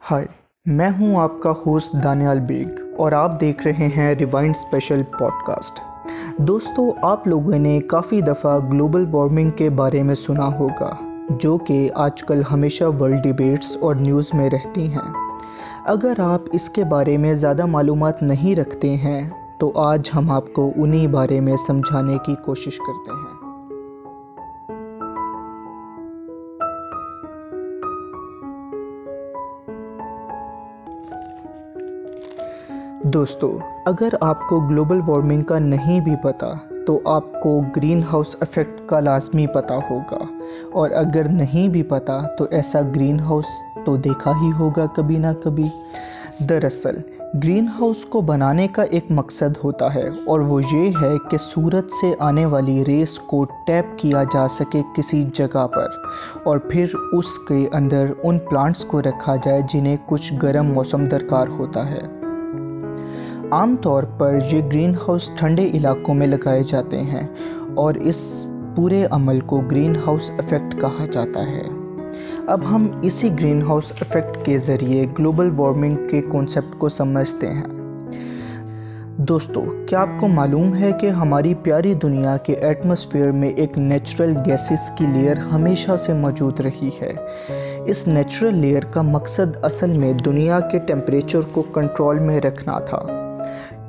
हाय, मैं हूं आपका होस्ट दानियाल बेग और आप देख रहे हैं रिवाइंड स्पेशल पॉडकास्ट। दोस्तों, आप लोगों ने काफ़ी दफ़ा ग्लोबल वार्मिंग के बारे में सुना होगा, जो कि आजकल हमेशा वर्ल्ड डिबेट्स और न्यूज़ में रहती हैं। अगर आप इसके बारे में ज़्यादा मालूमात नहीं रखते हैं तो आज हम आपको उन्हीं बारे में समझाने की कोशिश करते हैं। दोस्तों, अगर आपको ग्लोबल वार्मिंग का नहीं भी पता तो आपको ग्रीन हाउस इफ़ेक्ट का लाजमी पता होगा, और अगर नहीं भी पता तो ऐसा ग्रीन हाउस तो देखा ही होगा कभी ना कभी। दरअसल ग्रीन हाउस को बनाने का एक मकसद होता है, और वो ये है कि सूरज से आने वाली रेस को टैप किया जा सके किसी जगह पर, और फिर उसके अंदर उन प्लांट्स को रखा जाए जिन्हें कुछ गर्म मौसम दरकार होता है। आमतौर पर ये ग्रीन हाउस ठंडे इलाकों में लगाए जाते हैं, और इस पूरे अमल को ग्रीन हाउस इफ़ेक्ट कहा जाता है। अब हम इसी ग्रीन हाउस इफ़ेक्ट के ज़रिए ग्लोबल वार्मिंग के कॉन्सेप्ट को समझते हैं। दोस्तों, क्या आपको मालूम है कि हमारी प्यारी दुनिया के एटमॉस्फेयर में एक नेचुरल गैसेस की लेयर हमेशा से मौजूद रही है। इस नेचुरल लेयर का मकसद असल में दुनिया के टेम्परेचर को कंट्रोल में रखना था।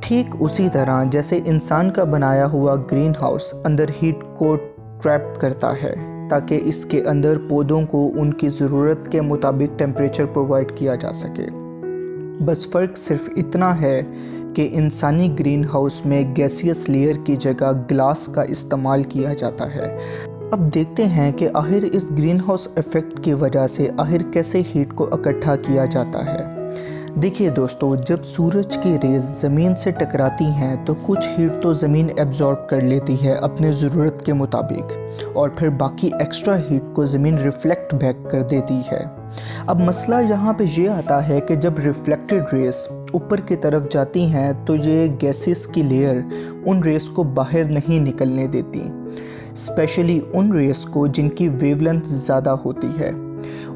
ठीक उसी तरह जैसे इंसान का बनाया हुआ ग्रीन हाउस अंदर हीट को ट्रैप करता है ताकि इसके अंदर पौधों को उनकी ज़रूरत के मुताबिक टेम्परेचर प्रोवाइड किया जा सके। बस फ़र्क सिर्फ इतना है कि इंसानी ग्रीन हाउस में गैसियस लेयर की जगह ग्लास का इस्तेमाल किया जाता है। अब देखते हैं कि आखिर इस ग्रीन हाउस इफ़ेक्ट की वजह से आखिर कैसे हीट को इकट्ठा किया जाता है। देखिए दोस्तों, जब सूरज की रेज़ ज़मीन से टकराती हैं तो कुछ हीट तो ज़मीन एब्जॉर्ब कर लेती है अपने ज़रूरत के मुताबिक, और फिर बाकी एक्स्ट्रा हीट को ज़मीन रिफ्लेक्ट बैक कर देती है। अब मसला यहाँ पे ये आता है कि जब रिफ्लेक्टेड रेस ऊपर की तरफ जाती हैं तो ये गैसेस की लेयर उन रेस को बाहर नहीं निकलने देती, स्पेशली उन रेस को जिनकी वेवलेंथ ज़्यादा होती है,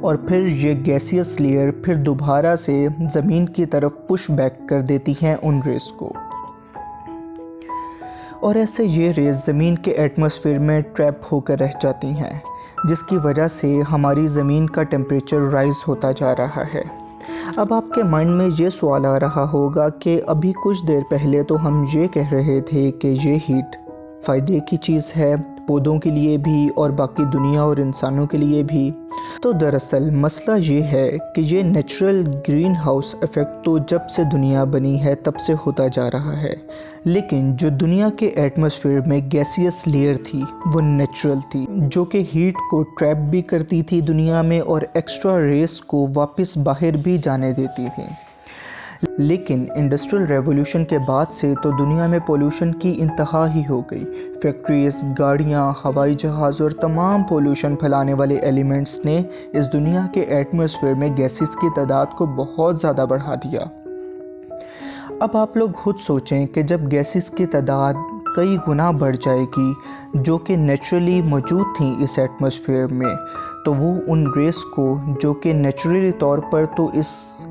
और फिर ये गैसियस लेयर फिर दोबारा से ज़मीन की तरफ पुश बैक कर देती हैं उन रेस को, और ऐसे ये रेस ज़मीन के एटमॉस्फेयर में ट्रैप होकर रह जाती हैं, जिसकी वजह से हमारी ज़मीन का टेम्परेचर राइज़ होता जा रहा है। अब आपके माइंड में ये सवाल आ रहा होगा कि अभी कुछ देर पहले तो हम ये कह रहे थे कि ये हीट फ़ायदे की चीज़ है पौधों के लिए भी और बाकी दुनिया और इंसानों के लिए भी। तो दरअसल मसला ये है कि ये नेचुरल ग्रीन हाउस इफ़ेक्ट तो जब से दुनिया बनी है तब से होता जा रहा है, लेकिन जो दुनिया के एटमॉस्फेयर में गैसियस लेयर थी वो नेचुरल थी, जो कि हीट को ट्रैप भी करती थी दुनिया में और एक्स्ट्रा रेस को वापस बाहर भी जाने देती थी। लेकिन इंडस्ट्रियल रेवोल्यूशन के बाद से तो दुनिया में पोल्यूशन की इंतहा ही हो गई। फैक्ट्रीज, गाड़ियाँ, हवाई जहाज़ और तमाम पोल्यूशन फैलाने वाले एलिमेंट्स ने इस दुनिया के एटमॉस्फेयर में गैसेस की तादाद को बहुत ज़्यादा बढ़ा दिया। अब आप लोग खुद सोचें कि जब गैसेस की तादाद कई गुना बढ़ जाएगी जो कि नेचुरली मौजूद थी इस एटमॉस्फेयर में, तो वो उन रेस को जो कि नेचुरली तौर पर तो इस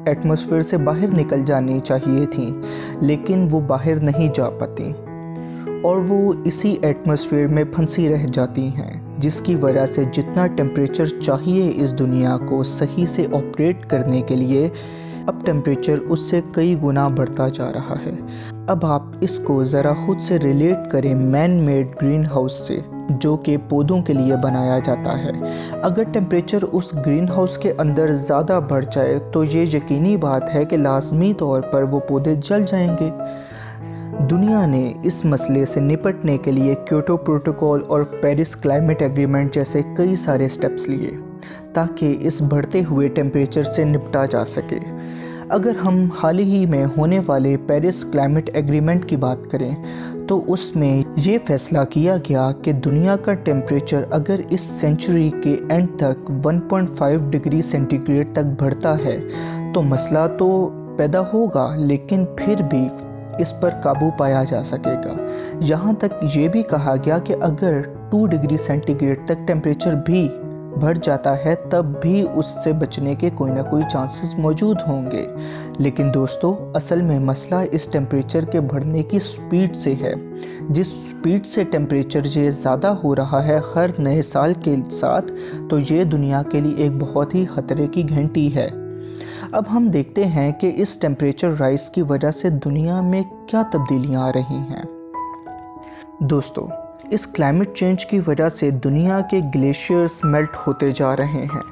एटमॉस्फेयर से बाहर निकल जानी चाहिए थी, लेकिन वो बाहर नहीं जा पाती और वो इसी एटमॉस्फेयर में फंसी रह जाती हैं, जिसकी वजह से जितना टेम्परेचर चाहिए इस दुनिया को सही से ऑपरेट करने के लिए, अब टेम्परेचर उससे कई गुना बढ़ता जा रहा है। अब आप इसको ज़रा खुद से रिलेट करें मैन मेड ग्रीन हाउस से, जो कि पौधों के लिए बनाया जाता है। अगर टेम्परेचर उस ग्रीन हाउस के अंदर ज़्यादा बढ़ जाए तो ये यकीनी बात है कि लाजमी तौर पर वो पौधे जल जाएंगे। दुनिया ने इस मसले से निपटने के लिए क्योटो प्रोटोकॉल और पेरिस क्लाइमेट एग्रीमेंट जैसे कई सारे स्टेप्स लिए ताकि इस बढ़ते हुए टेम्परेचर से निपटा जा सके। अगर हम हाल ही में होने वाले पेरिस क्लाइमेट एग्रीमेंट की बात करें तो उसमें ये फैसला किया गया कि दुनिया का टेम्परेचर अगर इस सेंचुरी के एंड तक 1.5 डिग्री सेंटीग्रेड तक बढ़ता है तो मसला तो पैदा होगा, लेकिन फिर भी इस पर काबू पाया जा सकेगा। यहाँ तक ये भी कहा गया कि अगर 2 डिग्री सेंटीग्रेड तक टेम्परेचर भी बढ़ जाता है तब भी उससे बचने के कोई ना कोई चांसेस मौजूद होंगे। लेकिन दोस्तों, असल में मसला इस टेम्परेचर के बढ़ने की स्पीड से है। जिस स्पीड से टेम्परेचर ये ज़्यादा हो रहा है हर नए साल के साथ, तो ये दुनिया के लिए एक बहुत ही खतरे की घंटी है। अब हम देखते हैं कि इस टेम्परेचर राइज की वजह से दुनिया में क्या तब्दीलियां आ रही हैं। दोस्तों, इस क्लाइमेट चेंज की वजह से दुनिया के ग्लेशियर्स मेल्ट होते जा रहे हैं,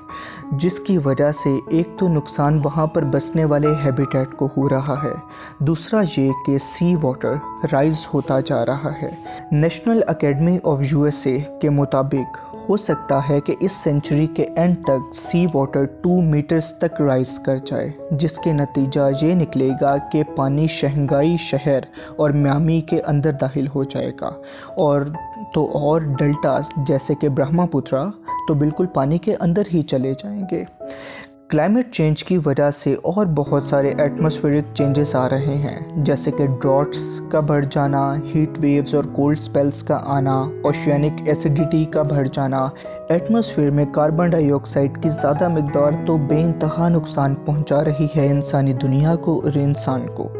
जिसकी वजह से एक तो नुकसान वहाँ पर बसने वाले हैबिटेट को हो रहा है, दूसरा ये कि सी वाटर राइज होता जा रहा है। नेशनल एकेडमी ऑफ यूएसए के मुताबिक हो सकता है कि इस सेंचुरी के एंड तक सी वाटर 2 मीटर्स तक राइज कर जाए, जिसके नतीजा ये निकलेगा कि पानी शंघाई शहर और मियामी के अंदर दाखिल हो जाएगा, और डेल्टास जैसे कि ब्रह्मपुत्रा तो बिल्कुल पानी के अंदर ही चले जाएंगे। क्लाइमेट चेंज की वजह से और बहुत सारे एटमॉस्फेरिक चेंजेस आ रहे हैं, जैसे कि ड्रॉट्स का बढ़ जाना, हीट वेव्स और कोल्ड स्पेल्स का आना, ओशियनिक एसिडिटी का बढ़ जाना, एटमॉस्फेयर में कार्बन डाइऑक्साइड की ज़्यादा मिकदार तो बेइंतहा नुकसान पहुंचा रही है इंसानी दुनिया को और इंसान को।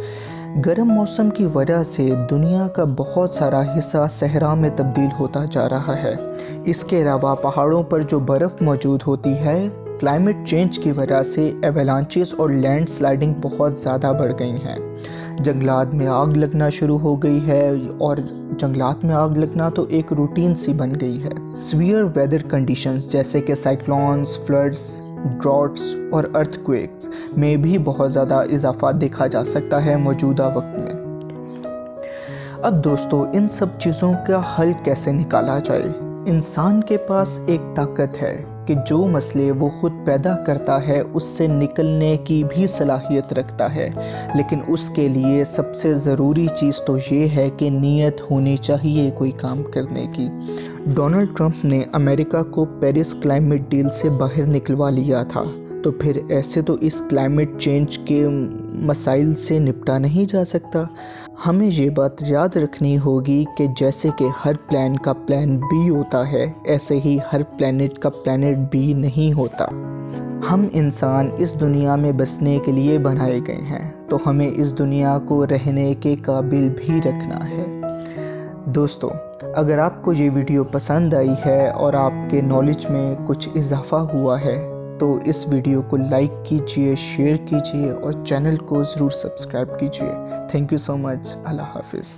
गर्म मौसम की वजह से दुनिया का बहुत सारा हिस्सा सहरा में तब्दील होता जा रहा है। इसके अलावा पहाड़ों पर जो बर्फ़ मौजूद होती है, क्लाइमेट चेंज की वजह से एवलांचेस और लैंड स्लाइडिंग बहुत ज़्यादा बढ़ गई हैं। जंगलात में आग लगना शुरू हो गई है, और जंगलात में आग लगना तो एक रूटीन सी बन गई है। सीवियर वेदर कंडीशंस जैसे कि साइक्लोन्स, फ्लड्स, ड्रॉट्स और अर्थक्वेक्स में भी बहुत ज़्यादा इजाफा देखा जा सकता है मौजूदा वक्त में। अब दोस्तों, इन सब चीज़ों का हल कैसे निकाला जाए? इंसान के पास एक ताकत है कि जो मसले वो खुद पैदा करता है उससे निकलने की भी सलाहियत रखता है, लेकिन उसके लिए सबसे ज़रूरी चीज़ तो ये है कि नीयत होनी चाहिए कोई काम करने की। डोनाल्ड ट्रंप ने अमेरिका को पेरिस क्लाइमेट डील से बाहर निकलवा लिया था, तो फिर ऐसे तो इस क्लाइमेट चेंज के मसाइल से निपटा नहीं जा सकता। हमें ये बात याद रखनी होगी कि जैसे कि हर प्लान का प्लान बी होता है, ऐसे ही हर प्लैनेट का प्लैनेट बी नहीं होता। हम इंसान इस दुनिया में बसने के लिए बनाए गए हैं, तो हमें इस दुनिया को रहने के काबिल भी रखना है। दोस्तों, अगर आपको ये वीडियो पसंद आई है और आपके नॉलेज में कुछ इजाफा हुआ है, तो इस वीडियो को लाइक कीजिए, शेयर कीजिए और चैनल को ज़रूर सब्सक्राइब कीजिए। Thank you so much. अल्लाह हाफिज़।